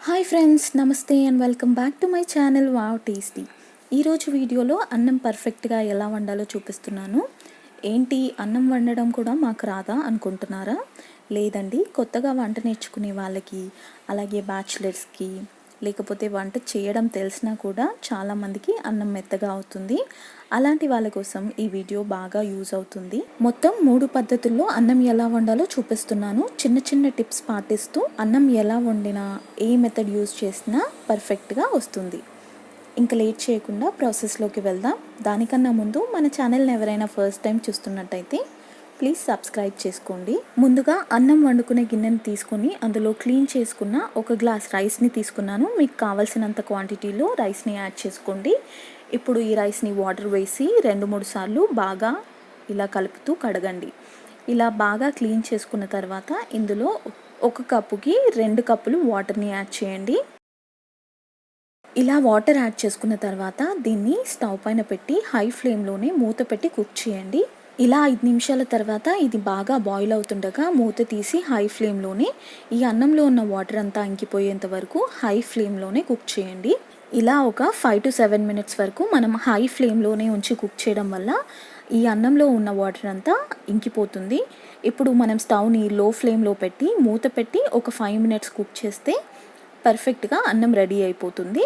Hi friends, నమస్తే and welcome back to my channel wow tasty. ఈరోజు వీడియోలో అన్నం పర్ఫెక్ట్గా ఎలా వండాలో చూపిస్తున్నాను. ఏంటి, అన్నం వండడం కూడా మాకు రాదా అనుకుంటున్నారా? లేదండి, కొత్తగా వంట నేర్చుకునే వాళ్ళకి, అలాగే బ్యాచిలర్స్కి, లేకపోతే వంట చేయడం తెలిసినా కూడా చాలామందికి అన్నం మెత్తగా అవుతుంది. అలాంటి వాళ్ళ కోసం ఈ వీడియో బాగా యూజ్ అవుతుంది. మొత్తం 3 పద్ధతుల్లో అన్నం ఎలా వండాలో చూపిస్తున్నాను. చిన్న చిన్న టిప్స్ పాటిస్తూ అన్నం ఎలా వండినా, ఏ మెథడ్ యూజ్ చేసినా పర్ఫెక్ట్గా వస్తుంది. ఇంకా లేట్ చేయకుండా ప్రాసెస్లోకి వెళ్దాం. దానికన్నా ముందు మన ఛానల్ని ఎవరైనా ఫస్ట్ టైం చూస్తున్నట్టయితే ప్లీజ్ సబ్స్క్రైబ్ చేసుకోండి. ముందుగా అన్నం వండుకునే గిన్నెని తీసుకొని అందులో క్లీన్ చేసుకున్న 1 గ్లాస్ రైస్ని తీసుకున్నాను. మీకు కావాల్సినంత క్వాంటిటీలో రైస్ని యాడ్ చేసుకోండి. ఇప్పుడు ఈ రైస్ని వాటర్ వేసి 2-3 సార్లు బాగా ఇలా కలుపుతూ కడగండి. ఇలా బాగా క్లీన్ చేసుకున్న తర్వాత ఇందులో 1 కప్పుకి 2 కప్పులు వాటర్ని యాడ్ చేయండి. ఇలా వాటర్ యాడ్ చేసుకున్న తర్వాత దీన్ని స్టవ్ పైన పెట్టి హై ఫ్లేమ్లోనే మూత పెట్టి కుక్ చేయండి. ఇలా 5 నిమిషాల తర్వాత ఇది బాగా బాయిల్ అవుతుండగా మూత తీసి హై ఫ్లేమ్లోనే ఈ అన్నంలో ఉన్న వాటర్ అంతా ఇంకిపోయేంత వరకు హై ఫ్లేమ్లోనే కుక్ చేయండి. ఇలా ఒక 5 to 7 మినిట్స్ వరకు మనం హై ఫ్లేమ్లోనే ఉంచి కుక్ చేయడం వల్ల ఈ అన్నంలో ఉన్న వాటర్ అంతా ఇంకిపోతుంది. ఇప్పుడు మనం స్టవ్ని లో ఫ్లేమ్లో పెట్టి మూత పెట్టి ఒక 5 మినిట్స్ కుక్ చేస్తే పర్ఫెక్ట్గా అన్నం రెడీ అయిపోతుంది.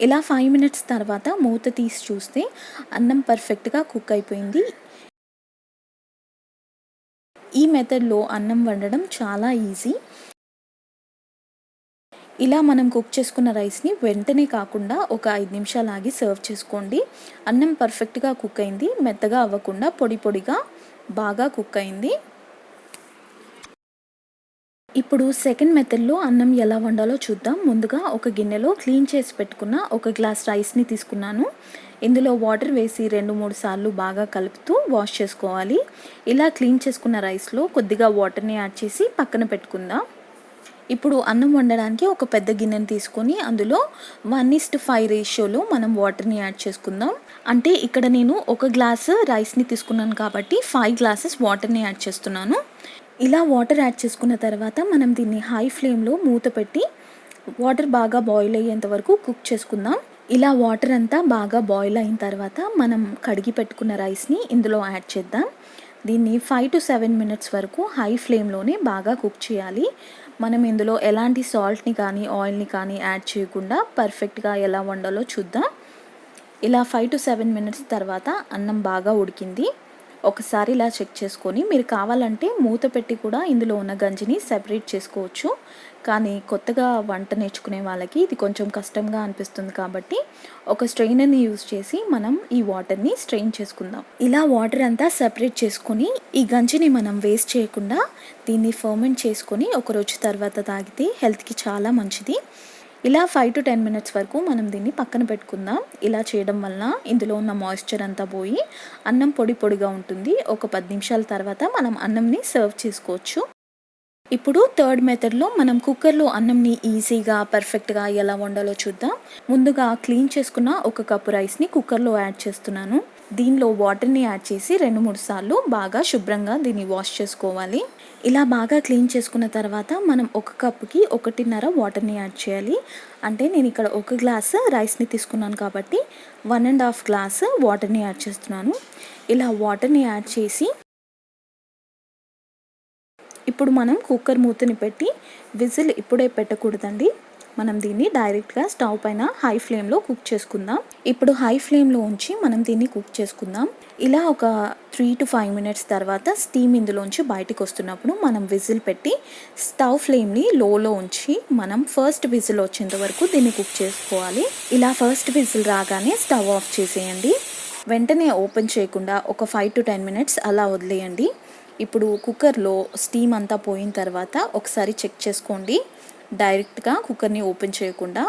ఇలా 5 మినిట్స్ తర్వాత మూత తీసి చూస్తే అన్నం పర్ఫెక్ట్గా కుక్ అయిపోయింది. ఈ మెథడ్లో అన్నం వండడం చాలా ఈజీ. ఇలా మనం కుక్ చేసుకున్న రైస్ని వెంటనే కాకుండా ఒక 5 నిమిషాలు ఆగి సర్వ్ చేసుకోండి. అన్నం పర్ఫెక్ట్గా కుక్ అయింది, మెత్తగా అవ్వకుండా పొడి పొడిగా బాగా కుక్ అయింది. ఇప్పుడు సెకండ్ మెథడ్లో అన్నం ఎలా వండాలో చూద్దాం. ముందుగా ఒక గిన్నెలో క్లీన్ చేసి పెట్టుకున్న 1 గ్లాస్ రైస్ని తీసుకున్నాను. ఇందులో వాటర్ వేసి 2-3 సార్లు బాగా కలుపుతూ వాష్ చేసుకోవాలి. ఇలా క్లీన్ చేసుకున్న రైస్లో కొద్దిగా వాటర్ని యాడ్ చేసి పక్కన పెట్టుకుందాం. ఇప్పుడు అన్నం వండడానికి ఒక పెద్ద గిన్నెని తీసుకొని అందులో 1:5 రేషియోలో మనం వాటర్ని యాడ్ చేసుకుందాం. అంటే ఇక్కడ నేను 1 గ్లాసు రైస్ని తీసుకున్నాను కాబట్టి 5 గ్లాసెస్ వాటర్ని యాడ్ చేస్తున్నాను. ఇలా వాటర్ యాడ్ చేసుకున్న తర్వాత మనం దీన్ని హై ఫ్లేమ్లో మూత పెట్టి వాటర్ బాగా బాయిల్ అయ్యేంత వరకు కుక్ చేసుకుందాం. ఇలా వాటర్ అంతా బాగా బాయిల్ అయిన తర్వాత మనం కడిగి పెట్టుకున్న రైస్ని ఇందులో యాడ్ చేద్దాం. దీన్ని 5 to 7 మినిట్స్ వరకు హై ఫ్లేమ్లోనే బాగా కుక్ చేయాలి. మనం ఇందులో ఎలాంటి సాల్ట్ని కానీ ఆయిల్ని కానీ యాడ్ చేయకుండా పర్ఫెక్ట్గా ఎలా వండాలో చూద్దాం. ఇలా 5 to 7 మినిట్స్ తర్వాత అన్నం బాగా ఉడికింది. ఒకసారి ఇలా చెక్ చేసుకొని మీరు కావాలంటే మూత పెట్టి కూడా ఇందులో ఉన్న గంజిని సెపరేట్ చేసుకోవచ్చు. కానీ కొత్తగా వంట నేర్చుకునే వాళ్ళకి ఇది కొంచెం కష్టంగా అనిపిస్తుంది కాబట్టి ఒక స్ట్రెయినర్ని యూజ్ చేసి మనం ఈ వాటర్ని స్ట్రెయిన్ చేసుకుందాం. ఇలా వాటర్ అంతా సెపరేట్ చేసుకొని ఈ గంజిని మనం వేస్ట్ చేయకుండా దీన్ని ఫర్మెంట్ చేసుకొని ఒక రోజు తర్వాత తాగితే హెల్త్కి చాలా మంచిది. ఇలా 5 to 10 మినిట్స్ వరకు మనం దీన్ని పక్కన పెట్టుకుందాం. ఇలా చేయడం వల్ల ఇందులో ఉన్న మాయిశ్చర్ అంతా పోయి అన్నం పొడి పొడిగా ఉంటుంది. ఒక 10 నిమిషాల తర్వాత మనం అన్నంని సర్వ్ చేసుకోవచ్చు. ఇప్పుడు థర్డ్ మెథడ్లో మనం కుక్కర్లో అన్నంని ఈజీగా పర్ఫెక్ట్గా ఎలా వండాలో చూద్దాం. ముందుగా క్లీన్ చేసుకున్న 1 కప్పు రైస్ని కుక్కర్లో యాడ్ చేస్తున్నాను. దీనిలో వాటర్ని యాడ్ చేసి 2-3 సార్లు బాగా శుభ్రంగా దీన్ని వాష్ చేసుకోవాలి. ఇలా బాగా క్లీన్ చేసుకున్న తర్వాత మనం 1 కప్పుకి 1.5 వాటర్ని యాడ్ చేయాలి. అంటే నేను ఇక్కడ 1 గ్లాస్ రైస్ని తీసుకున్నాను కాబట్టి 1.5 గ్లాస్ వాటర్ని యాడ్ చేస్తున్నాను. ఇలా వాటర్ని యాడ్ చేసి ఇప్పుడు మనం కుక్కర్ మూతని పెట్టి విజిల్ ఇప్పుడే పెట్టకూడదండి. మనం దీన్ని డైరెక్ట్గా స్టవ్ పైన హై ఫ్లేమ్లో కుక్ చేసుకుందాం. ఇప్పుడు హై ఫ్లేమ్లో ఉంచి మనం దీన్ని కుక్ చేసుకుందాం. ఇలా ఒక 3 to 5 మినిట్స్ తర్వాత స్టీమ్ ఇందులోంచి బయటకు వస్తున్నప్పుడు మనం విజిల్ పెట్టి స్టవ్ ఫ్లేమ్ని లోలో ఉంచి మనం ఫస్ట్ విజిల్ వచ్చేంత వరకు దీన్ని కుక్ చేసుకోవాలి. ఇలా ఫస్ట్ విజిల్ రాగానే స్టవ్ ఆఫ్ చేసేయండి. వెంటనే ఓపెన్ చేయకుండా ఒక 5 to 10 మినిట్స్ అలా వదిలేయండి. ఇప్పుడు కుక్కర్లో స్టీమ్ అంతా పోయిన తర్వాత ఒకసారి చెక్ చేసుకోండి. డైరెక్ట్గా కుక్కర్ని ఓపెన్ చేయకుండా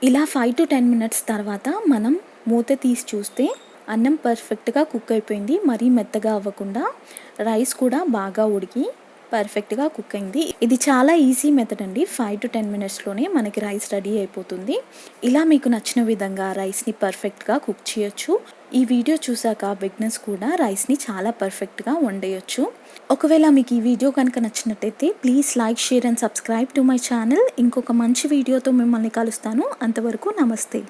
ఇలా 5 to 10 మినిట్స్ తర్వాత మనం మూత తీసి చూస్తే అన్నం పర్ఫెక్ట్గా కుక్ అయిపోయింది. మరీ మెత్తగా అవ్వకుండా రైస్ కూడా బాగా ఉడికి పర్ఫెక్ట్గా కుక్ అయింది. ఇది చాలా ఈజీ మెథడ్ అండి. 5 to 10 మినిట్స్లోనే మనకి రైస్ రెడీ అయిపోతుంది. ఇలా మీకు నచ్చిన విధంగా రైస్ని పర్ఫెక్ట్గా కుక్ చేయొచ్చు. ఈ వీడియో చూసాక బిగినర్స్ కూడా రైస్ని చాలా పర్ఫెక్ట్గా వండేయచ్చు. ఒకవేళ మీకు ఈ వీడియో కనుక నచ్చినట్టయితే please like, share and subscribe to my channel. ఇంకొక మంచి వీడియోతో మిమ్మల్ని కలుస్తాను. అంతవరకు నమస్తే.